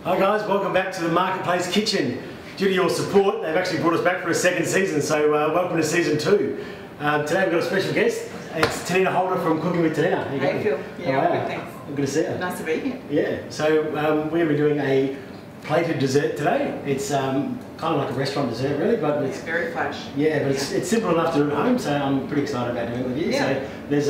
Hi guys, welcome back to the Marketplace Kitchen. Due to your support, they've actually brought us back for a second season, so welcome to season 2. Today we've got a special guest. It's Tanina Holder from Cooking with Tanina. Hey Phil. Yeah, good, thanks. Good to see you. Nice to be here. Yeah, so we're going to be doing a plated dessert today. It's kind of like a restaurant dessert really, but it's very flash. Yeah, but it's simple enough to do at home, so I'm pretty excited about doing it with you. Yeah. So there's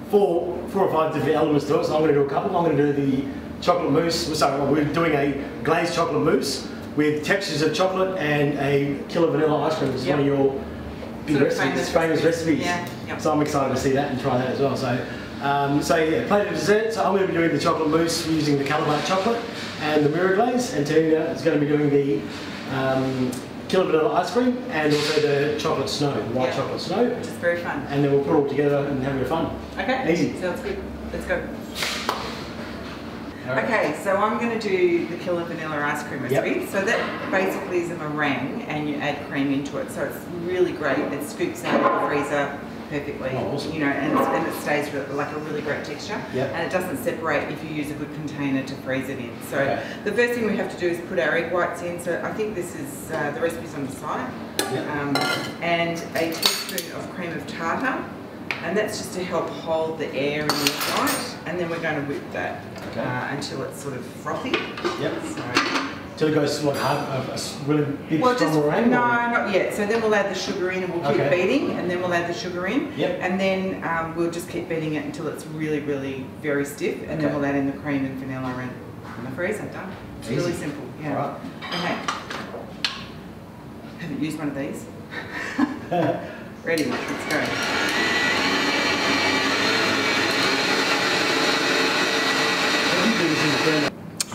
four or five different elements to it, so I'm going to do a couple. I'm going to do the chocolate mousse. Sorry, we're doing a glazed chocolate mousse with textures of chocolate and a killer vanilla ice cream. This is one of your big famous recipes. Yeah. Yep. So I'm excited to see that and try that as well. So, yeah, plated dessert. So I'm going to be doing the chocolate mousse using the Calabar chocolate and the mirror glaze, and Tanina is going to be doing the killer vanilla ice cream and also the chocolate snow, the white chocolate snow. Which is very fun. And then we'll put it all together and have a bit of fun. Okay. Easy. Sounds good. Let's go. Right. Okay, so I'm going to do the killer vanilla ice cream recipe. Yep. So that basically is a meringue and you add cream into it. So it's really great. It scoops out of the freezer perfectly. Oh, awesome. You know, and it stays like a really great texture. Yep. And it doesn't separate if you use a good container to freeze it in. So the first thing we have to do is put our egg whites in. So I think this is the recipe's on the side. Yep. And a teaspoon of cream of tartar. And that's just to help hold the air in the egg white. And then we're going to whip that until it's sort of frothy. Yep. So, till it goes like hard, a really big strong meringue? No, not yet. So then we'll add the sugar in and we'll keep beating, and then we'll add the sugar in. Yep. And then we'll just keep beating it until it's really, really very stiff, and then we'll add in the cream and vanilla in the freezer. Done. It's really simple. Yeah. All right. Okay. Haven't used one of these. Ready? Let's go.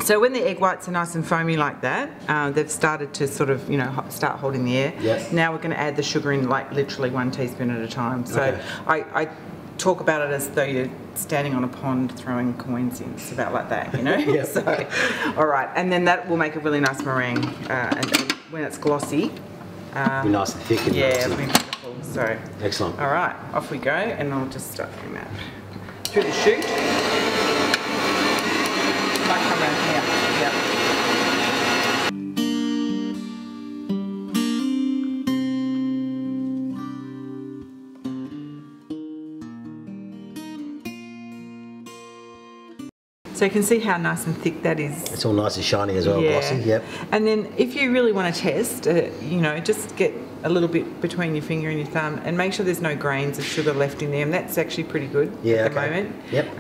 So when the egg whites are nice and foamy like that, they've started to sort of, you know, start holding the air. Yes. Now we're going to add the sugar in like literally 1 teaspoon at a time. So I talk about it as though you're standing on a pond throwing coins in. It's about like that, you know? Yeah. So, all right. And then that will make a really nice meringue. And when it's glossy. Be nice and thick. And it'll be beautiful. So, excellent. All right, off we go. And I'll just start doing that. Through the chute. Might come around here. Yep. So you can see how nice and thick that is. It's all nice and shiny as well, glossy. Yep. And then if you really want to test, you know, just get a little bit between your finger and your thumb and make sure there's no grains of sugar left in there, and that's actually pretty good at the moment. Yep.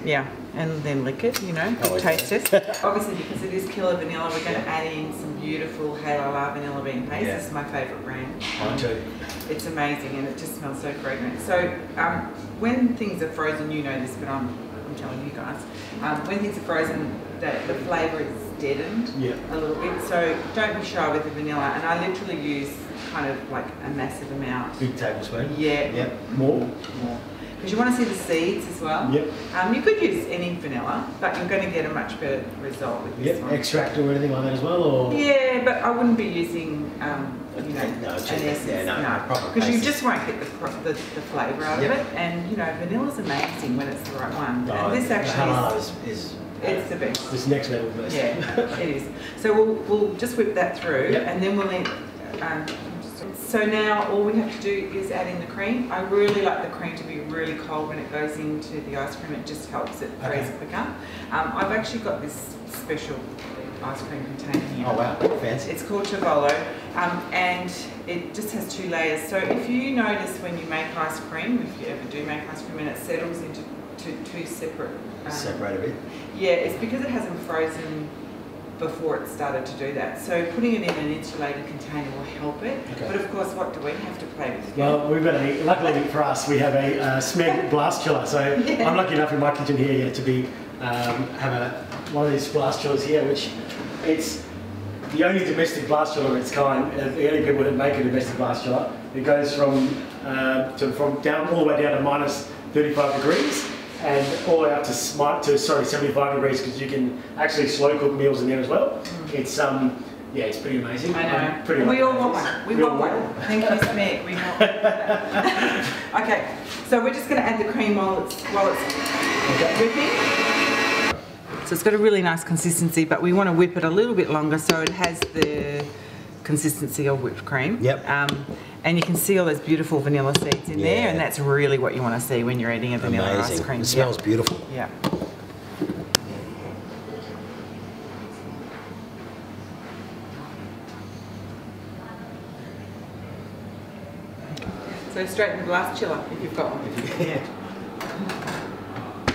Yeah, and then lick it, you know, taste test. Obviously, because it is killer vanilla, we're going to add in some beautiful Halala vanilla bean paste. This is my favourite brand. Mine too. It's amazing and it just smells so fragrant. So when things are frozen, you know this, but I'm telling you guys, when things are frozen, the flavour is deadened a little bit. So don't be shy with the vanilla. And I literally use kind of like a massive amount. Big tablespoon. Yeah. Yep. More. Because you want to see the seeds as well. Yep. You could use any vanilla, but you're going to get a much better result with this one. Extract or anything like that as well, or? Yeah, but I wouldn't be using, you know, an essence. Because you just won't get the flavour out of it. And you know, vanilla's amazing when it's the right one. And this actually is it's the best. This next level best. Yeah, it is. So we'll just whip that through, and then we'll need. So now all we have to do is add in the cream. I really like the cream to be really cold when it goes into the ice cream. It just helps it freeze quicker. I've actually got this special ice cream container here. Oh wow, fancy. It's called Chivolo, and it just has 2 layers. So if you notice when you make ice cream, if you ever do make ice cream and it settles into two separate... Separate a bit? Yeah, it's because it hasn't frozen before it started to do that. So putting it in an insulated container will help it. But of course, what do we have to play with? Well, we've got luckily for us, we have a Smeg blast chiller. So I'm lucky enough in my kitchen here to be have one of these blast chillers here, which it's the only domestic blast chiller of its kind. The only people that make a domestic blast chiller. It goes from down all the way down to minus 35 degrees. And all the way up to 75 degrees, because you can actually slow cook meals in there as well. It's yeah, it's pretty amazing. I know. We all want one. We want one. Thank you, Smeg. We want one. Okay, so we're just going to add the cream while it's whipping. So it's got a really nice consistency, but we want to whip it a little bit longer so it has the consistency of whipped cream. Yep. And you can see all those beautiful vanilla seeds in there, and that's really what you want to see when you're eating a vanilla ice cream. It smells beautiful. Yeah. So straight in the glass chiller if you've got one. Yeah.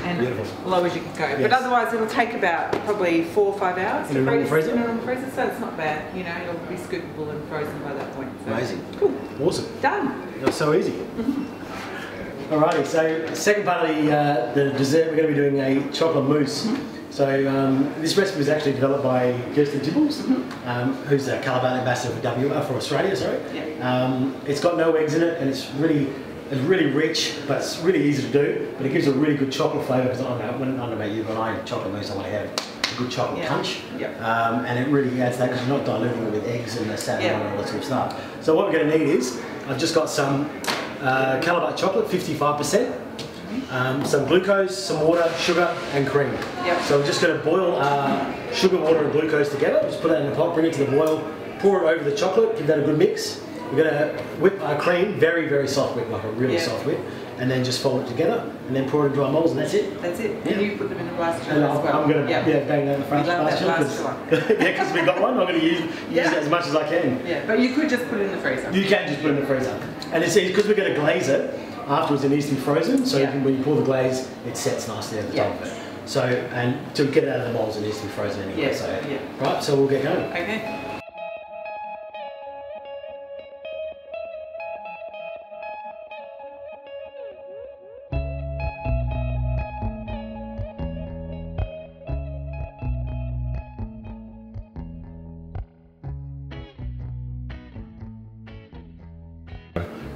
And Beautiful. low as you can go. Yes. But otherwise it'll take about probably 4 or 5 hours in a normal freezer? In a normal freezer, so it's not bad. You know, it'll be scoopable and frozen by that point. So. Amazing. Cool. Awesome. Done. That was so easy. Alrighty, so second part of the dessert, we're going to be doing a chocolate mousse. So this recipe was actually developed by Kirsten Tibbles, who's a Calabar ambassador for Australia. Sorry. Yeah. It's got no eggs in it, and it's really rich, but it's really easy to do. But it gives a really good chocolate flavour. Because I don't know about you, when I eat chocolate mousse, I want to have a good chocolate punch. Yep. And it really adds that because you're not diluting it with eggs and the satin and all that sort of stuff. So what we're going to need is I've just got some Calabar chocolate, 55%. Some glucose, some water, sugar and cream. Yep. So we're just going to boil sugar, water and glucose together. Just put that in a pot, bring it to the boil, pour it over the chocolate, give that a good mix. We're going to whip our cream, very soft whip, like a really soft whip, and then just fold it together and then pour it into our moulds and that's it. That's it. Yeah. And you put them in the glass chiller as well. I'm going to bang that in the front glass chiller because we've got one. I'm going to use it as much as I can. Yeah, but you could just put it in the freezer. You can just put it in the freezer. And it's because we're going to glaze it. Afterwards it needs to be frozen, so when you pour the glaze, it sets nicely at the top of it. So, and to get it out of the moulds, it needs to be frozen anyway. Right, so we'll get going. Okay.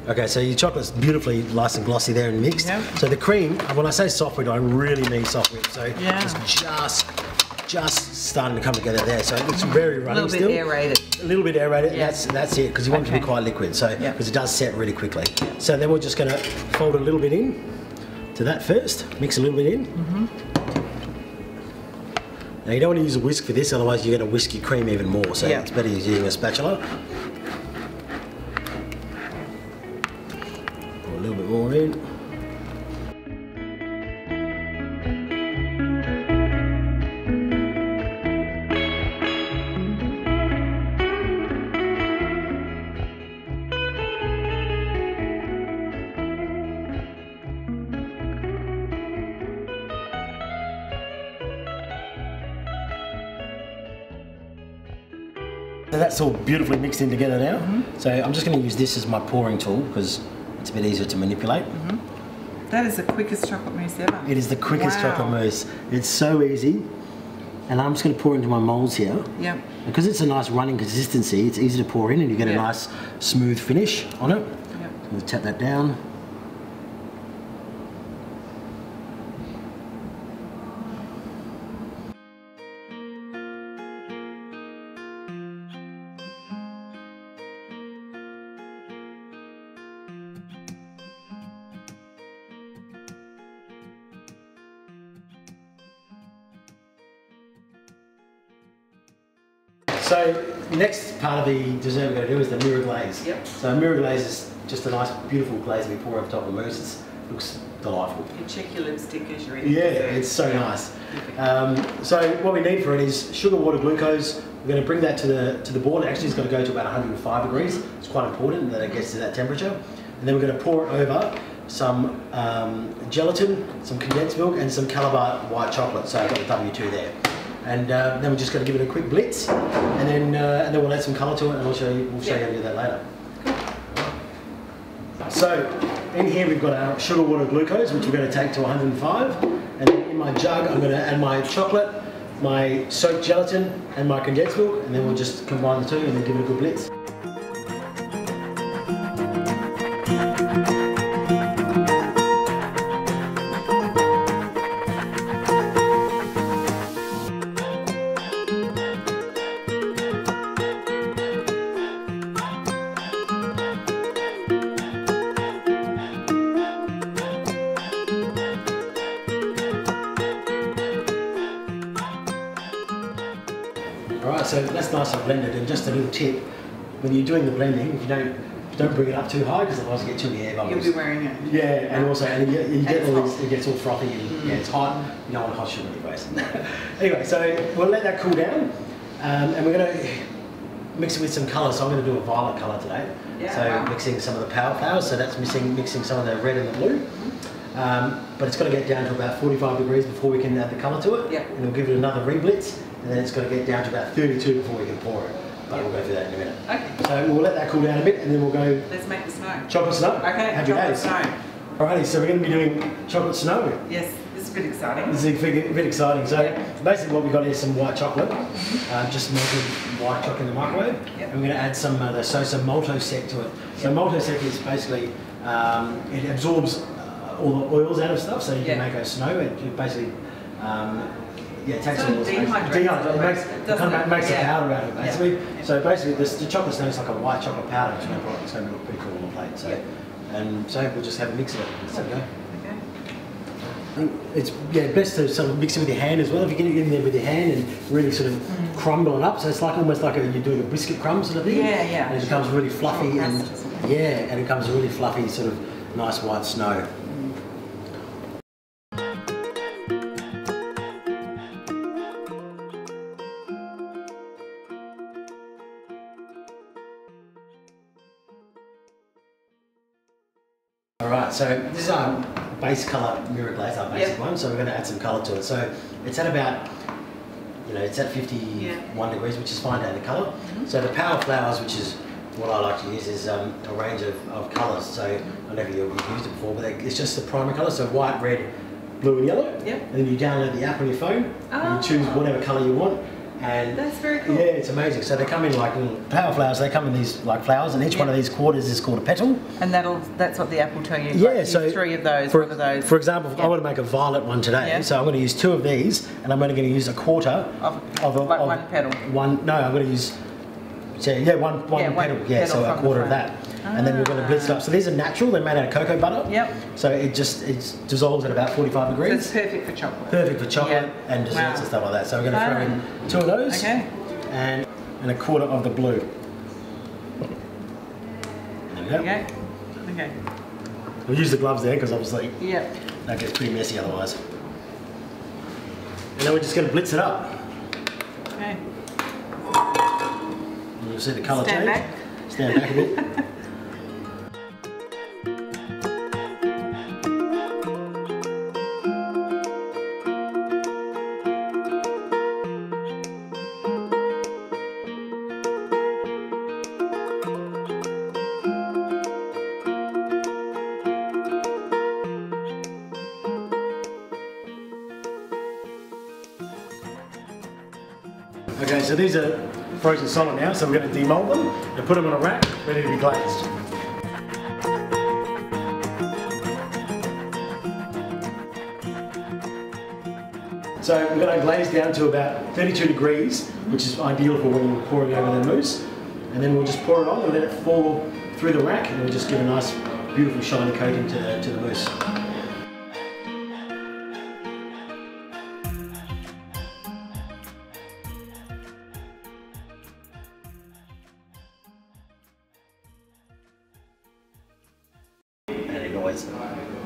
Okay, so your chocolate's beautifully nice and glossy there and mixed. Yep. So the cream, when I say soft whip, I really mean soft whip. So it's just starting to come together there. So it's very runny still. A little bit aerated. A little bit aerated, that's it, because you want it to be quite liquid, so because it does set really quickly. So then we're just going to fold a little bit in to that first, mix a little bit in. Now you don't want to use a whisk for this, otherwise you're going to whisk your cream even more, so it's better using a spatula. A little bit more in. So that's all beautifully mixed in together now. So I'm just going to use this as my pouring tool because it's a bit easier to manipulate. That is the quickest chocolate mousse ever. It is the quickest chocolate mousse. It's so easy. And I'm just going to pour into my moulds here. Yep. Because it's a nice running consistency, it's easy to pour in and you get a nice smooth finish on it. Yep. We'll tap that down. So next part of the dessert we're going to do is the mirror glaze. Yep. So mirror glaze is just a nice beautiful glaze that we pour over top of the mousse. It looks delightful. You check your lipstick as you're eating. Yeah, it's so nice. So what we need for it is sugar, water, glucose. We're going to bring that to the board. Actually, it's going to go to about 105 degrees. It's quite important that it gets to that temperature. And then we're going to pour it over some gelatin, some condensed milk, and some Calabar white chocolate. So I've got the W2 there. And then we're just going to give it a quick blitz, and then we'll add some colour to it, and we'll show you how to do that later. So in here we've got our sugar, water, glucose, which we're going to take to 105, and then in my jug I'm going to add my chocolate, my soaked gelatin, and my condensed milk, and then we'll just combine the two and then give it a good blitz. Alright, so that's nice and blended, and just a little tip, when you're doing the blending, if you don't bring it up too high because otherwise you get too many air bubbles. You'll be wearing it. Yeah, and also you get all these, it gets all frothy and yeah, it's hot. You don't want hot sugar in your face. Anyway, so we'll let that cool down, and we're going to mix it with some colours. So I'm going to do a violet colour today. Yeah, so wow. mixing some of the power flowers, so that's mixing some of the red and the blue. But it's got to get down to about 45 degrees before we can add the colour to it. Yep. And we'll give it another re-blitz, and then it's got to get down to about 32 before we can pour it. But we'll go through that in a minute. Okay. So we'll let that cool down a bit, and then we'll go... Let's make the snow. Chocolate snow. Okay, Happy chocolate days. snow. Alrighty, so we're going to be doing chocolate snow. Yes, this is a bit exciting. This is a bit exciting. So basically what we've got is some white chocolate, just melted white chocolate in the microwave. Yep. And we're going to add some Malto sec to it. So Malto sec is basically, it absorbs all the oils out of stuff, so you can make a snow. It basically, it takes all the dehydrates. It makes a powder out of it, basically. Yeah. So basically, the chocolate snow is like a white chocolate powder, which it's going to look pretty cool on the plate. So, and so we'll just have a mix of it. So go. It's best to sort of mix it with your hand as well. If you can get in there with your hand and really sort of crumble it up, so it's like almost like you're doing a biscuit crumb sort of thing. Yeah. And it becomes really fluffy and and it becomes a really fluffy sort of nice white snow. Alright, so this is our base colour mirror glaze, our basic one, so we're going to add some colour to it. So it's at about, it's at 51 degrees, which is fine to add the colour. So the power flowers, which is what I like to use, is a range of colours. So I don't know if you've used it before, but it's just the primary colour, so white, red, blue and yellow. Yep. And then you download the app on your phone, and you choose whatever colour you want. And that's very cool. Yeah, it's amazing. So they come in like little power flowers. They come in these like flowers, and each one of these quarters is called a petal. And that's what the app will tell you. Yeah, like, so 3 of those, for, 1 of those. For example, I want to make a violet one today, so I'm going to use 2 of these, and I'm only going to use a quarter of one petal. I'm going to use one petal. Yeah, so a quarter of that. And then we're going to blitz it up. So these are natural. They're made out of cocoa butter. Yep. So it dissolves at about 45 degrees. So it's perfect for chocolate. Perfect for chocolate and desserts and stuff like that. So we're going to throw in 2 of those. Okay. And a quarter of the blue. There we go. Okay. We'll use the gloves there because obviously that gets pretty messy otherwise. And then we're just going to blitz it up. Okay. And you'll see the colour change. Stand back a bit. Okay, so these are frozen solid now, so we're going to demold them and put them on a rack, ready to be glazed. So we're going to glaze down to about 32 degrees, which is ideal for when you're pouring over the mousse. And then we'll just pour it on and let it fall through the rack, and we'll just give a nice, beautiful shiny coating to the mousse.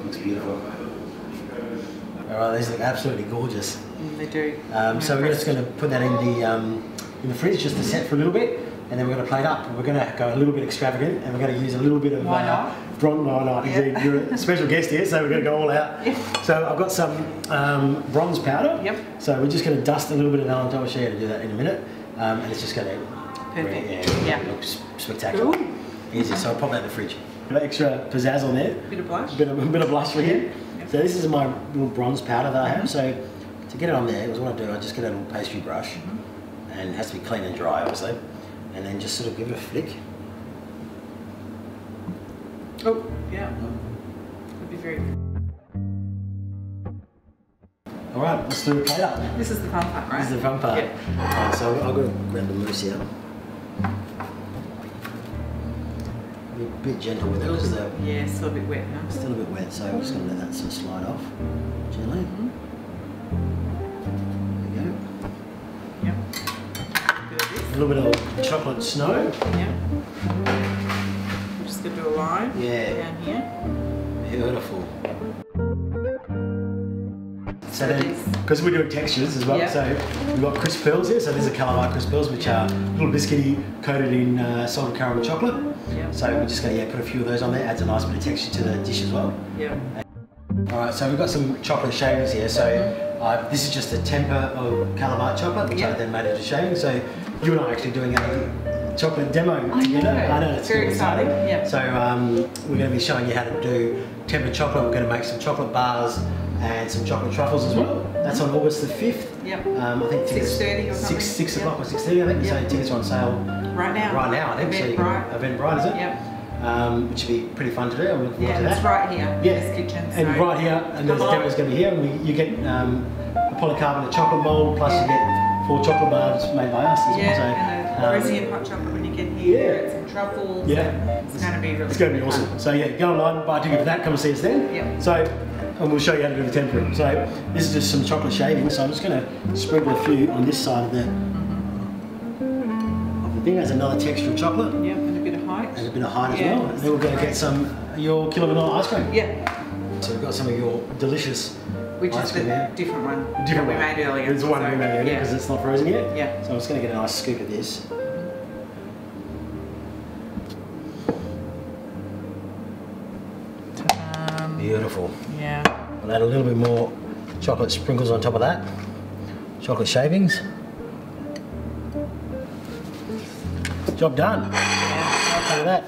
Looks beautiful. Alright, these look absolutely gorgeous. They do. So we're just going to put that in the fridge just to set for a little bit, and then we're going to plate up. We're going to go a little bit extravagant, and we're going to use a little bit of bronze. Why not? Yeah. You're a special guest here, so we're going to go all out. Yeah. So I've got some bronze powder. Yep. So we're just going to dust a little bit of that on top. I'll show you how to do that in a minute, and it's just going to look spectacular. Ooh. Easy. So I'll pop that in the fridge. Extra pizzazz on there. Bit of blush. Bit of blush for you. Yep. So this is my little bronze powder that I have. So to get it on there, what I do, I just get a little pastry brush, and it has to be clean and dry, obviously, and then just sort of give it a flick. Oh, yeah. Would be very good. All right, let's do the plate up. This is the fun part, right? This is the fun part. Yep. Right, so I'll go grab the mousse here. Be a bit gentle with it because yeah, it's still a bit wet now. Still a bit wet, so I'm just going to let that sort of slide off gently. There we go. Yep. little bit of chocolate snow. Yeah. I'm just going to do a line down here. Beautiful. So then, because we're doing textures as well, so we've got crisp pearls here. So these are calamari crisp pearls, which are a little biscuity, coated in salted caramel chocolate. Yep. So we're just going to put a few of those on there. Adds a nice bit of texture to the dish as well. Yeah. All right, so we've got some chocolate shavings here. So this is just a temper of calamari chocolate, which I then made into shavings. So you and I are actually doing a chocolate demo together. I know, it's very exciting. Yeah. So we're going to be showing you how to do tempered chocolate. We're going to make some chocolate bars and some chocolate truffles as well. That's on August the 5th. Yep. I think 6:30 or something. 6 o'clock or 6:30, I think. So tickets are on sale right now. Right now, I think. Eventbrite, is it? Yep. Which would be pretty fun to do. I'm looking forward to that. It's right here. Yeah. This kitchen. And right here, and the demo's going to be here. And you get a polycarbonate chocolate mold, plus you get 4 chocolate bars made by us as well. And a Brazilian hot chocolate when you get here. And some truffles. Yeah. It's going to be really It's going to be awesome. fun. So go online, buy a ticket for that, come and see us then. Yep. So, and we'll show you how to do the tempering. So this is just some chocolate shavings. So I'm just going to sprinkle a few on this side of the thing. There's another texture of chocolate. Yep, and a bit of height. And a bit of height as well. And then we're going to get some your killer vanilla ice cream. Yeah. So we've got some of your delicious Which ice is cream the here. different one Different we one. made earlier. It's the one we made earlier because it's not frozen yet. Yeah. So I'm just going to get a nice scoop of this. Beautiful. Yeah. We'll add a little bit more chocolate sprinkles on top of that. Chocolate shavings. Job done. Yeah. Look at that.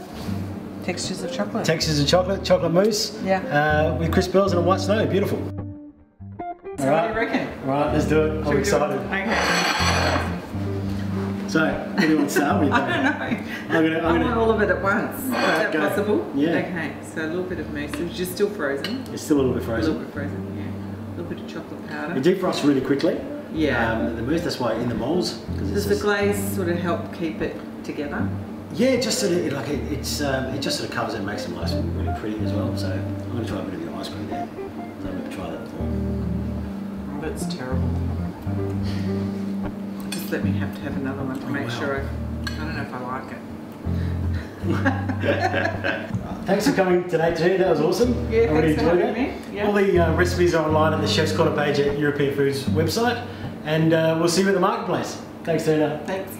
Textures of chocolate. Textures of chocolate, chocolate mousse. Yeah. With crisp pearls and a white snow. Beautiful. So what do you reckon? All right, let's do it. I'm excited. Okay. So, what do you want to start with? I don't know. I want all of it at once. Is that possible? Yeah. Okay, so a little bit of mousse, which is still frozen. It's still a little bit A frozen. little bit frozen, yeah. A little bit of chocolate powder. You defrost really quickly. Yeah. The mousse, that's why in the molds. Does the glaze sort of help keep it together? Yeah, just sort of it just sort of covers it and makes them nice and really pretty as well. So I'm going to try a bit of your ice cream there. So I'm going to try that before. Oh, that's terrible. Just let me have to have another one to make sure I don't know if I like it. Thanks for coming today too, that was awesome. Yeah, I really thanks for enjoyed having it. me. Yeah. All the recipes are online at the Chef's Corner page at European Foods website, and we'll see you at the marketplace. Thanks, Tina. Thanks.